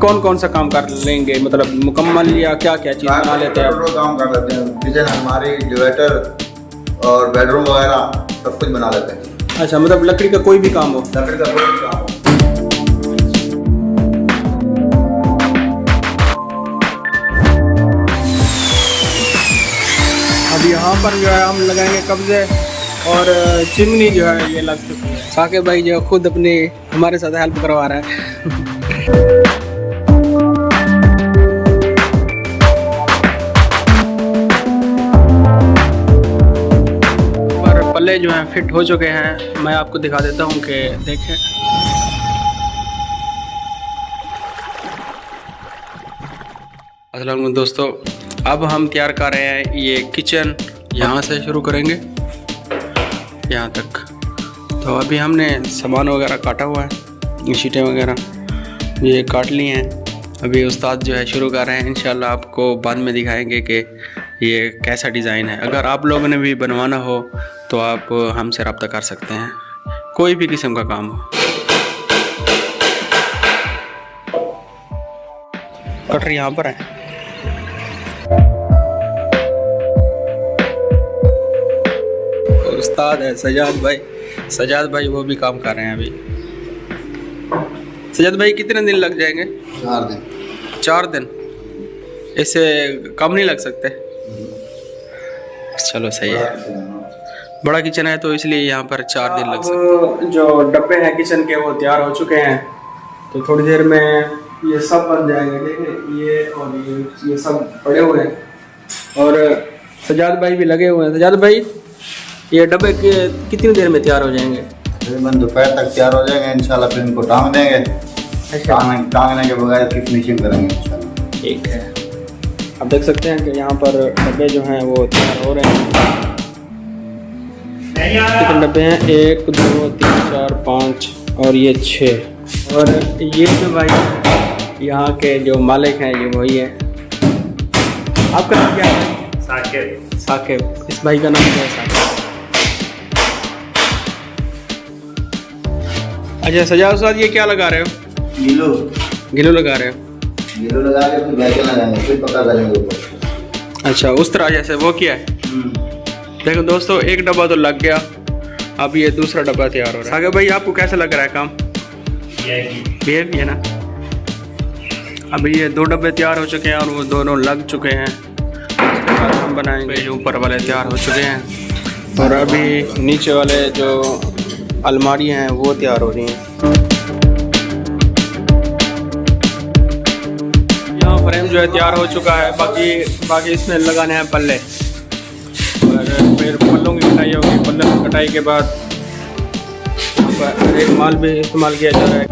कौन कौन सा काम कर लेंगे, मतलब मुकम्मल या क्या क्या चीज़ बना लेते हैं आप? काम कर लेते हैं, किचन, अलमारी, डिवाइडर और बेडरूम वगैरह सब कुछ बना लेते हैं। अच्छा, मतलब लकड़ी का कोई भी काम हो? लकड़ी का कोई भी काम हो। अब यहाँ पर जो है हम लगाएंगे कब्जे और चिमनी जो है ये लग चुकी है। साकिब भाई जो खुद अपनी हमारे साथ हेल्प करवा रहा है। पर पल्ले जो हैं फिट हो चुके हैं, मैं आपको दिखा देता हूँ कि देखें। अस्सलाम वालेकुम दोस्तों, अब हम तैयार कर रहे हैं ये किचन। यहाँ से शुरू करेंगे यहाँ तक। तो अभी हमने सामान वगैरह काटा हुआ है, शीटें वगैरह ये काट ली हैं। अभी उस्ताद जो है शुरू कर रहे हैं। इंशाल्लाह आपको बाद में दिखाएंगे कि ये कैसा डिज़ाइन है। अगर आप लोगों ने भी बनवाना हो तो आप हमसे रब्ता कर सकते हैं, कोई भी किस्म का काम हो। कटर यहाँ पर है। उस्ताद है सजाद भाई वो भी काम कर रहे हैं अभी। सजाद भाई कितने दिन लग जाएंगे? 4 दिन। 4 दिन? इससे कम नहीं लग सकते? चलो सही है, बड़ा किचन है तो इसलिए यहाँ पर 4 दिन लग सकते हैं। जो डब्बे हैं किचन के वो तैयार हो चुके हैं, तो थोड़ी देर में ये सब बन जाएंगे। देखिए ये और ये सब पड़े हुए हैं और सजाद भाई भी लगे हुए हैं। सजाद भाई ये डब्बे कितनी देर में तैयार हो जाएंगे? तकरीबन दोपहर तक तैयार हो जाएंगे इंशाल्लाह। फिर इनको टांग देंगे। अच्छा, टांगने के बगैर की फिनिशिंग करेंगे इंशाल्लाह। ठीक है। आप देख सकते हैं कि यहाँ पर डब्बे जो हैं वो तैयार हो रहे हैं। कितने डब्बे हैं? 1 2 3 4 5 और ये 6। और ये जो भाई यहाँ के जो मालिक हैं ये वही है। आपका नाम क्या है? साकिब। इस भाई का नाम क्या है? साकिब। अच्छा सजाद साहब, ये क्या लगा रहे हो? गिलो लगा रहे हो? गिलो लगा के फिर बैगन लगाएंगे, फिर पका करेंगे ऊपर। अच्छा, उस तरह जैसे वो किया है। देखो दोस्तों, एक डब्बा तो लग गया, अब ये दूसरा डब्बा तैयार हो रहा है। साकिब भाई आपको कैसा लग रहा है काम? ये भी है ना। अभी ये 2 डब्बे तैयार हो चुके हैं और वो दोनों लग चुके हैं। उसके बाद हम बनाएंगे जो ऊपर वाले तैयार हो चुके हैं और अभी नीचे वाले जो अलमारी हैं वो तैयार हो रही हैं। यहाँ फ्रेम जो है तैयार हो चुका है, बाकी इसमें लगाने हैं पल्ले और फिर पल्लों की कटाई होगी। पल्लों की कटाई के बाद एक माल भी इस्तेमाल किया जा रहा है।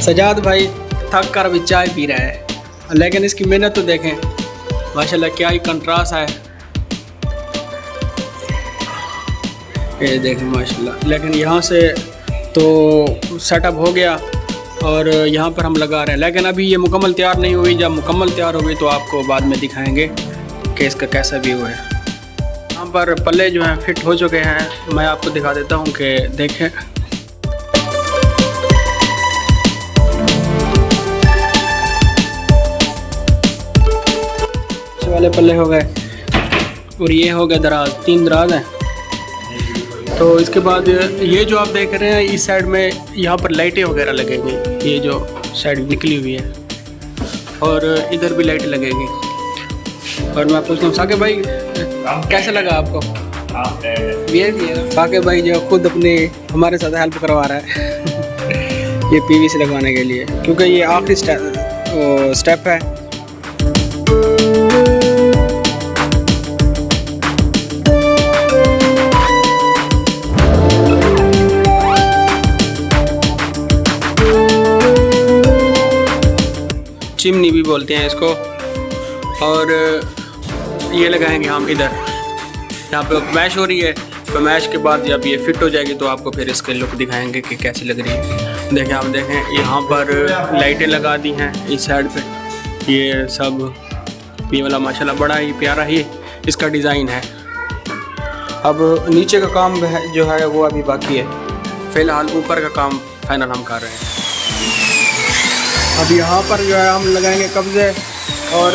सजाद भाई थक कर अभी चाय पी रहा है, लेकिन इसकी मेहनत तो देखें माशाल्लाह, क्या ही कंट्रास्ट है। ये देखें माशाल्लाह। लेकिन यहाँ से तो सेटअप हो गया और यहाँ पर हम लगा रहे हैं, लेकिन अभी ये मुकम्मल तैयार नहीं हुई। जब मुकम्मल तैयार होगी तो आपको बाद में दिखाएंगे कि इसका कैसा व्यू है। यहाँ पर पल्ले जो हैं फिट हो चुके हैं, मैं आपको दिखा देता हूँ कि देखें। वाले पल्ले हो गए और ये हो गए दराज, 3 दराज हैं। तो इसके बाद ये जो आप देख रहे हैं इस साइड में यहाँ पर लाइटें वगैरह लगेंगी, ये जो साइड निकली हुई है, और इधर भी लाइट लगेगी। और मैं पूछता हूँ साकिब भाई कैसा लगा आपको? साकिब भाई जो खुद अपनी हमारे साथ हेल्प करवा रहा है ये पीवीसी लगवाने के लिए, क्योंकि ये आखिरी स्टेप है। चिमनी भी बोलते हैं इसको। और ये लगाएंगे हम इधर, यहाँ पे मैश हो रही है। तो मैश के बाद जब ये फिट हो जाएगी तो आपको फिर इसके लुक दिखाएंगे कि कैसी लग रही है। देखें, आप देखें यहाँ पर लाइटें लगा दी हैं इस साइड पे। ये सब, ये वाला माशाल्लाह बड़ा ही प्यारा ही इसका डिज़ाइन है। अब नीचे का काम जो है वो अभी बाकी है। फ़िलहाल ऊपर का काम फाइनल हम कर रहे हैं। अब यहाँ पर जो है हम लगाएंगे कब्जे और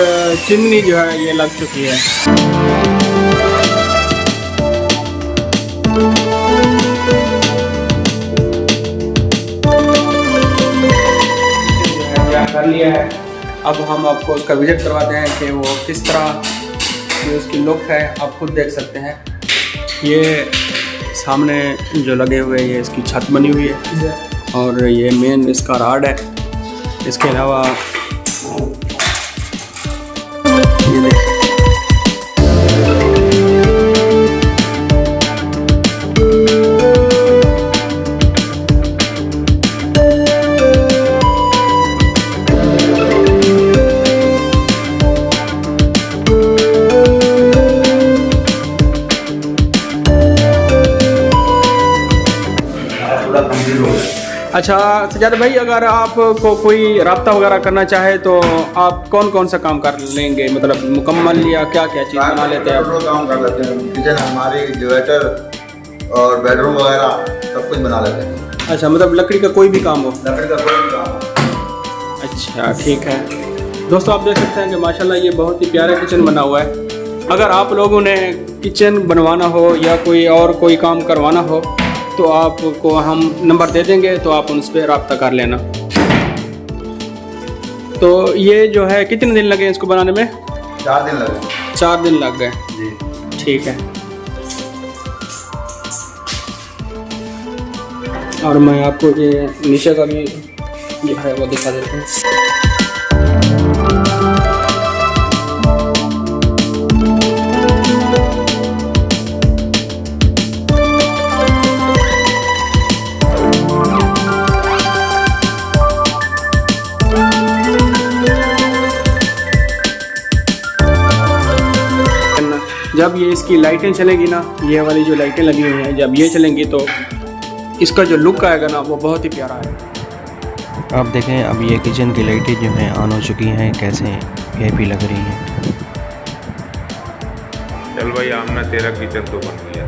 चिमनी जो है ये लग चुकी है। कर लिया है। अब हम आपको उसका विजिट करवाते हैं कि वो किस तरह की उसकी लुक है, आप खुद देख सकते हैं। ये सामने जो लगे हुए ये इसकी छत बनी हुई है और ये मेन इसका राड है। इसके अलावा ये देखिए अच्छा सजाद भाई, अगर आपको कोई राब्ता वगैरह करना चाहे तो आप कौन कौन सा काम कर लेंगे, मतलब मुकम्मल या क्या क्या चीज़ बना लेते हैं आप? काम कर लेते हैं, किचन, अलमारी, डिवाइडर और बेडरूम वगैरह सब कुछ बना लेते हैं। अच्छा, मतलब लकड़ी का कोई भी काम हो? लकड़ी का कोई भी काम हो। अच्छा ठीक है दोस्तों, आप देख सकते हैं कि माशाल्लाह ये बहुत ही प्यारा किचन बना हुआ है। अगर आप लोगों ने किचन बनवाना हो या कोई काम करवाना हो तो आपको हम नंबर दे देंगे, तो आप उन पर रब्ता कर लेना। तो ये जो है कितने दिन लगे इसको बनाने में? 4 दिन लगे। 4 दिन लग गए जी, ठीक है। और मैं आपको ये नीचे का भी जो है वो दिखा देता हूँ। जब ये इसकी लाइटें चलेगी ना, ये वाली जो लाइटें लगी हुई हैं, जब ये चलेंगी तो इसका जो लुक आएगा ना वो बहुत ही प्यारा है। आप देखें अब ये किचन की लाइटें जो हैं ऑन हो चुकी हैं, कैसे हैप्पी लग रही हैं। चल भाई आमना, तेरा किचन तो बन गया।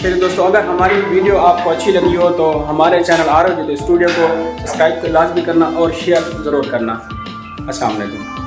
फिर दोस्तों, अगर हमारी वीडियो आपको अच्छी लगी हो तो हमारे चैनल आरोग्य स्टूडियो को सब्सक्राइब लाजमी करना और शेयर ज़रूर करना। अस्सलाम वालेकुम।